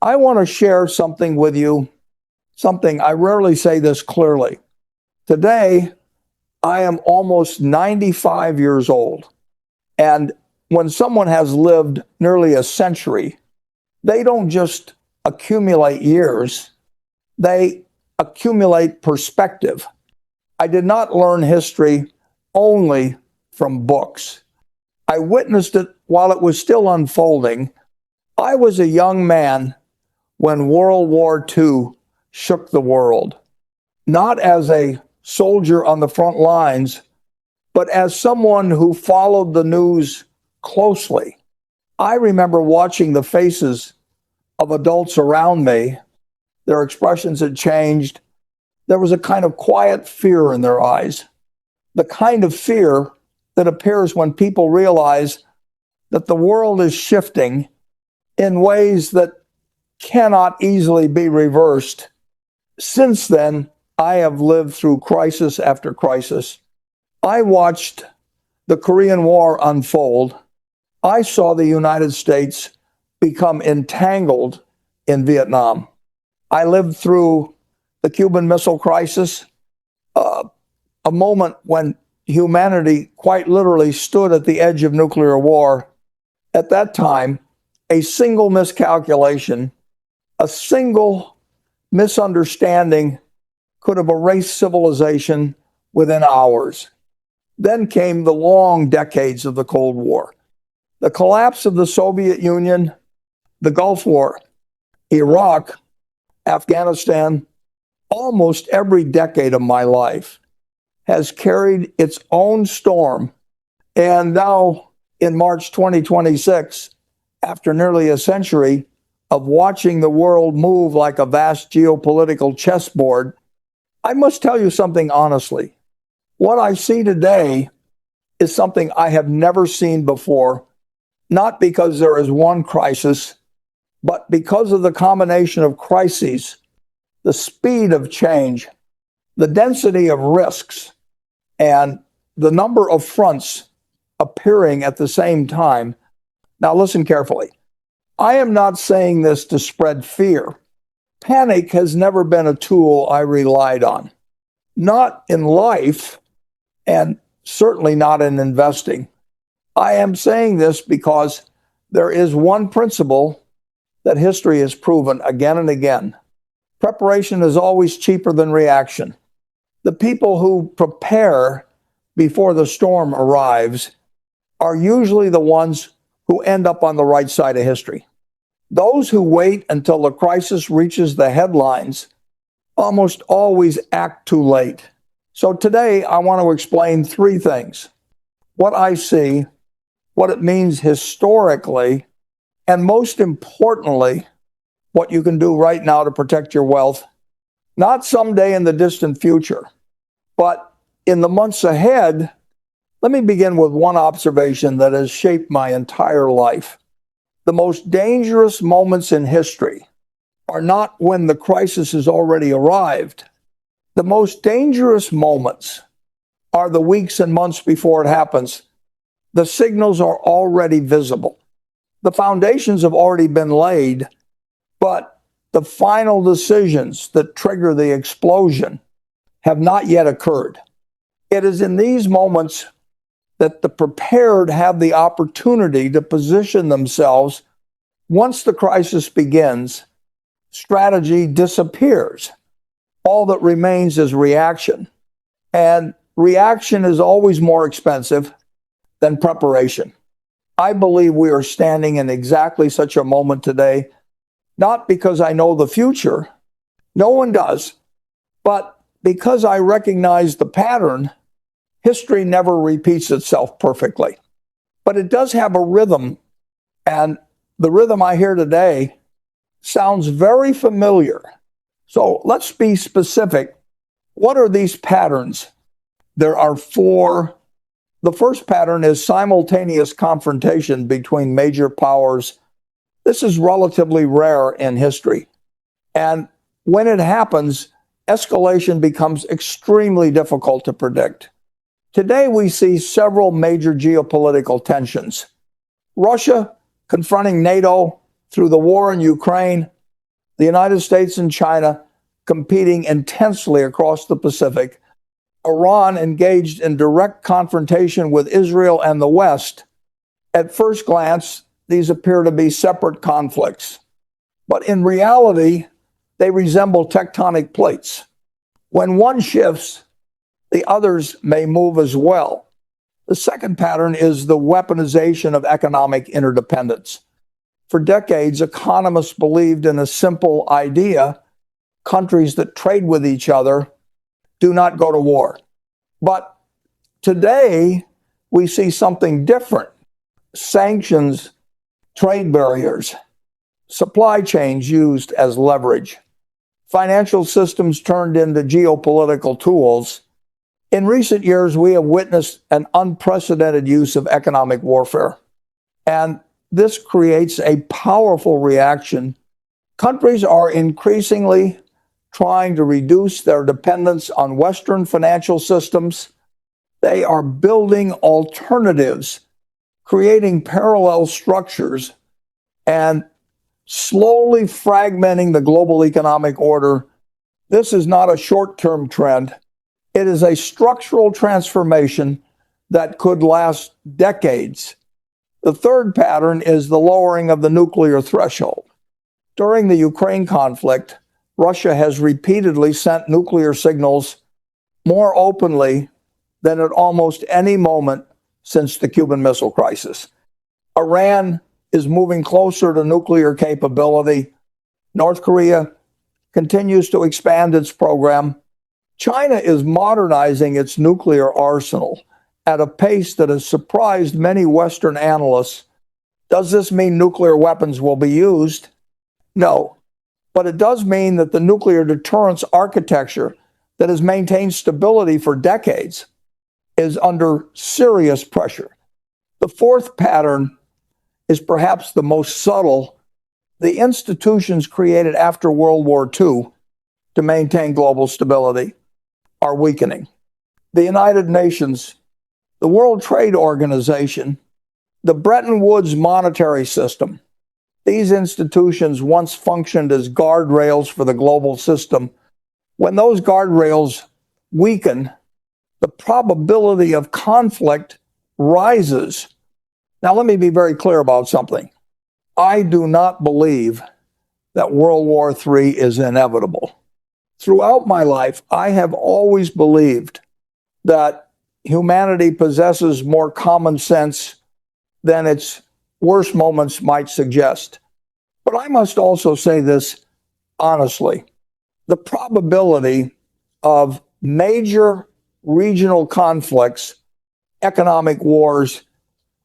I want to share something with you, something I rarely say this clearly. Today, I am almost 95 years old. And when someone has lived nearly a century, they don't just accumulate years, they accumulate perspective. I did not learn history only from books. I witnessed it while it was still unfolding. I was a young man when World War II shook the world, not as a soldier on the front lines, but as someone who followed the news closely. I remember watching the faces of adults around me. Their expressions had changed. There was a kind of quiet fear in their eyes, the kind of fear that appears when people realize that the world is shifting in ways that cannot easily be reversed. Since then, I have lived through crisis after crisis. I watched the Korean War unfold. I saw the United States become entangled in Vietnam. I lived through the Cuban Missile Crisis, a moment when humanity quite literally stood at the edge of nuclear war. At that time, a single miscalculation, a single misunderstanding could have erased civilization within hours. Then came the long decades of the Cold War, the collapse of the Soviet Union, the Gulf War, Iraq, Afghanistan. Almost every decade of my life has carried its own storm. And now in March 2026, after nearly a century of watching the world move like a vast geopolitical chessboard, I must tell you something honestly. What I see today is something I have never seen before, not because there is one crisis, but because of the combination of crises, the speed of change, the density of risks, and the number of fronts appearing at the same time. Now listen carefully. I am not saying this to spread fear. Panic has never been a tool I relied on. Not in life, and certainly not in investing. I am saying this because there is one principle that history has proven again and again. Preparation is always cheaper than reaction. The people who prepare before the storm arrives are usually the ones who end up on the right side of history. Those who wait until the crisis reaches the headlines almost always act too late. So today I want to explain three things: what I see, what it means historically, and most importantly, what you can do right now to protect your wealth, not someday in the distant future, but in the months ahead. Let me begin with one observation that has shaped my entire life. The most dangerous moments in history are not when the crisis has already arrived. The most dangerous moments are the weeks and months before it happens. The signals are already visible. The foundations have already been laid, but the final decisions that trigger the explosion have not yet occurred. It is in these moments that the prepared have the opportunity to position themselves. Once the crisis begins, strategy disappears. All that remains is reaction. And reaction is always more expensive than preparation. I believe we are standing in exactly such a moment today, not because I know the future, no one does, but because I recognize the pattern. History never repeats itself perfectly, but it does have a rhythm, and the rhythm I hear today sounds very familiar. So let's be specific. What are these patterns? There are four. The first pattern is simultaneous confrontation between major powers. This is relatively rare in history. And when it happens, escalation becomes extremely difficult to predict. Today, we see several major geopolitical tensions. Russia confronting NATO through the war in Ukraine, the United States and China competing intensely across the Pacific, Iran engaged in direct confrontation with Israel and the West. At first glance, these appear to be separate conflicts, but in reality, they resemble tectonic plates. When one shifts, the others may move as well. The second pattern is the weaponization of economic interdependence. For decades, economists believed in a simple idea: countries that trade with each other do not go to war. But today, we see something different. Sanctions, trade barriers, supply chains used as leverage, financial systems turned into geopolitical tools. In recent years, we have witnessed an unprecedented use of economic warfare, and this creates a powerful reaction. Countries are increasingly trying to reduce their dependence on Western financial systems. They are building alternatives, creating parallel structures, and slowly fragmenting the global economic order. This is not a short-term trend. It is a structural transformation that could last decades. The third pattern is the lowering of the nuclear threshold. During the Ukraine conflict, Russia has repeatedly sent nuclear signals more openly than at almost any moment since the Cuban Missile Crisis. Iran is moving closer to nuclear capability. North Korea continues to expand its program. China is modernizing its nuclear arsenal at a pace that has surprised many Western analysts. Does this mean nuclear weapons will be used? No. But it does mean that the nuclear deterrence architecture that has maintained stability for decades is under serious pressure. The fourth pattern is perhaps the most subtle. The institutions created after World War II to maintain global stability are weakening. The United Nations, the World Trade Organization, the Bretton Woods monetary system, these institutions once functioned as guardrails for the global system. When those guardrails weaken, the probability of conflict rises. Now, let me be very clear about something. I do not believe that World War III is inevitable. Throughout my life, I have always believed that humanity possesses more common sense than its worst moments might suggest. But I must also say this honestly. The probability of major regional conflicts, economic wars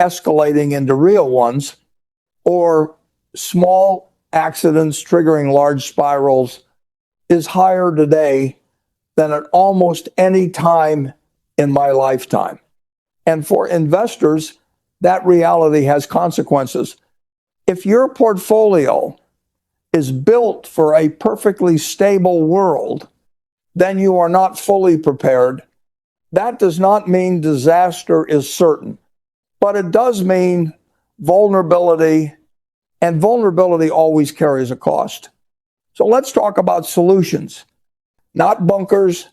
escalating into real ones, or small accidents triggering large spirals is higher today than at almost any time in my lifetime. And for investors, that reality has consequences. If your portfolio is built for a perfectly stable world, then you are not fully prepared. That does not mean disaster is certain, but it does mean vulnerability, and vulnerability always carries a cost. So let's talk about solutions. Not bunkers,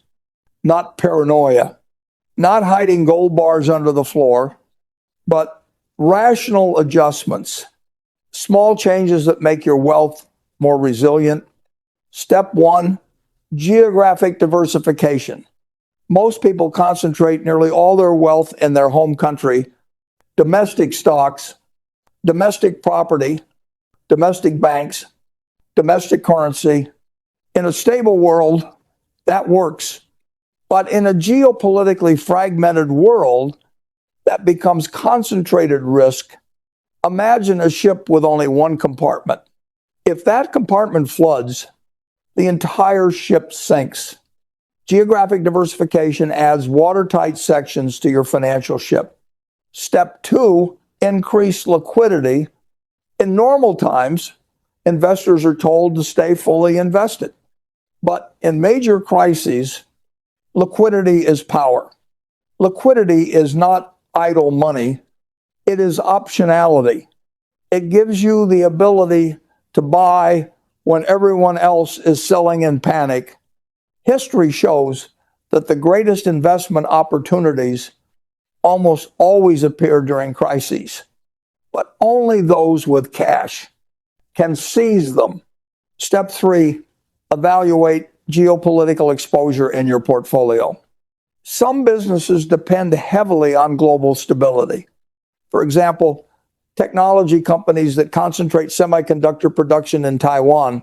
not paranoia, not hiding gold bars under the floor, but rational adjustments, small changes that make your wealth more resilient. Step one, geographic diversification. Most people concentrate nearly all their wealth in their home country, domestic stocks, domestic property, domestic banks, domestic currency. In a stable world, that works. But in a geopolitically fragmented world, that becomes concentrated risk. Imagine a ship with only one compartment. If that compartment floods, the entire ship sinks. Geographic diversification adds watertight sections to your financial ship. Step two, increase liquidity. In normal times, investors are told to stay fully invested. But in major crises, liquidity is power. Liquidity is not idle money. It is optionality. It gives you the ability to buy when everyone else is selling in panic, history shows that the greatest investment opportunities almost always appear during crises. But only those with cash can seize them. Step 3, evaluate geopolitical exposure in your portfolio. Some businesses depend heavily on global stability. For example, technology companies that concentrate semiconductor production in Taiwan.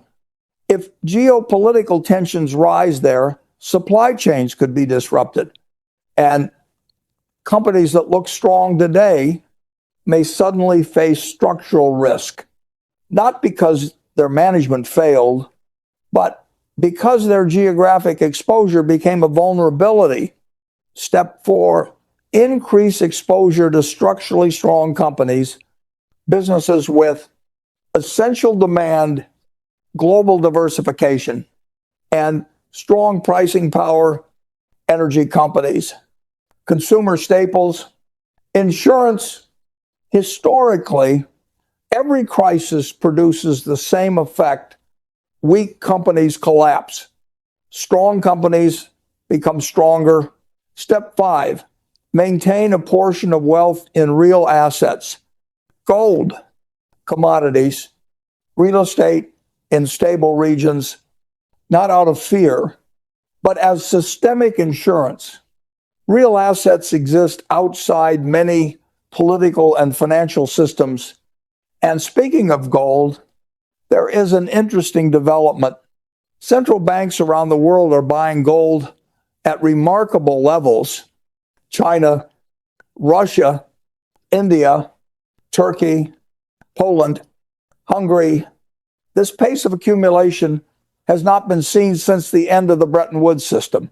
If geopolitical tensions rise there, supply chains could be disrupted. And companies that look strong today may suddenly face structural risk, not because their management failed, but because their geographic exposure became a vulnerability. Step 4, increase exposure to structurally strong companies, businesses with essential demand, global diversification, and strong pricing power, energy companies, consumer staples, insurance. Historically, every crisis produces the same effect. Weak companies collapse. Strong companies become stronger. Step 5, maintain a portion of wealth in real assets. Gold, commodities, real estate in stable regions, not out of fear, but as systemic insurance. Real assets exist outside many political and financial systems. And speaking of gold, there is an interesting development. Central banks around the world are buying gold at remarkable levels. China, Russia, India, Turkey, Poland, Hungary. This pace of accumulation has not been seen since the end of the Bretton Woods system.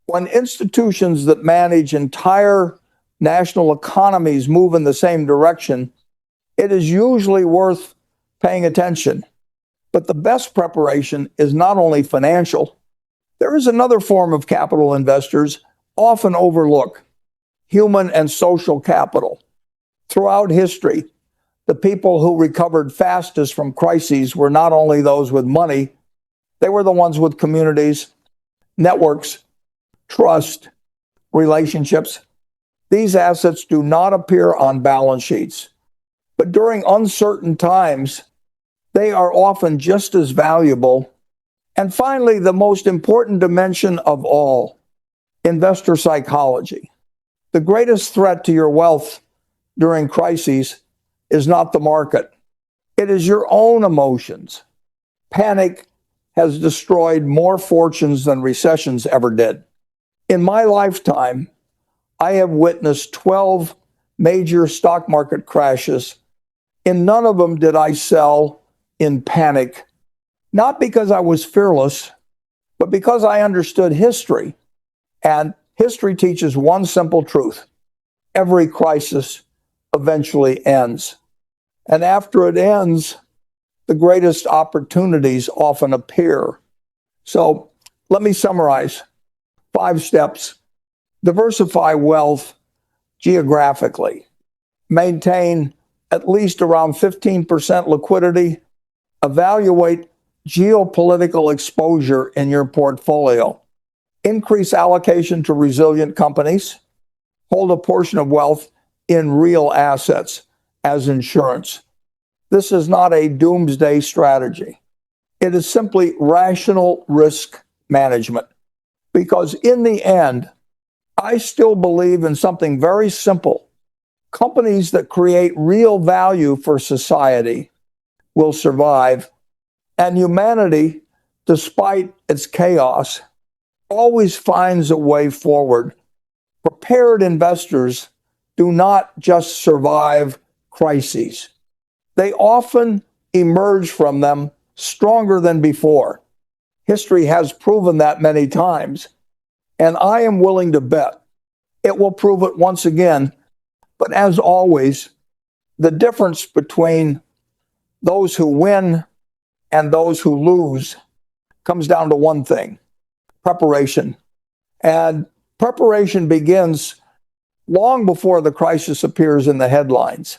When institutions that manage entire national economies move in the same direction, it is usually worth paying attention. But the best preparation is not only financial. There is another form of capital investors often overlooked: human and social capital. Throughout history, the people who recovered fastest from crises were not only those with money, they were the ones with communities, networks, trust, relationships. These assets do not appear on balance sheets, but during uncertain times, they are often just as valuable. And finally, the most important dimension of all, investor psychology. The greatest threat to your wealth during crises is not the market. It is your own emotions. Panic has destroyed more fortunes than recessions ever did. In my lifetime, I have witnessed 12 major stock market crashes. In none of them did I sell in panic, not because I was fearless, but because I understood history. And history teaches one simple truth: every crisis eventually ends. And after it ends, the greatest opportunities often appear. So let me summarize 5 steps. Diversify wealth geographically. Maintain at least around 15% liquidity. Evaluate geopolitical exposure in your portfolio. Increase allocation to resilient companies. Hold a portion of wealth in real assets as insurance. This is not a doomsday strategy. It is simply rational risk management. Because in the end, I still believe in something very simple. Companies that create real value for society will survive, and humanity, despite its chaos, always finds a way forward. Prepared investors do not just survive crises. They often emerge from them stronger than before. History has proven that many times, and I am willing to bet it will prove it once again. But as always, the difference between those who win and those who lose comes down to one thing: preparation. And preparation begins long before the crisis appears in the headlines.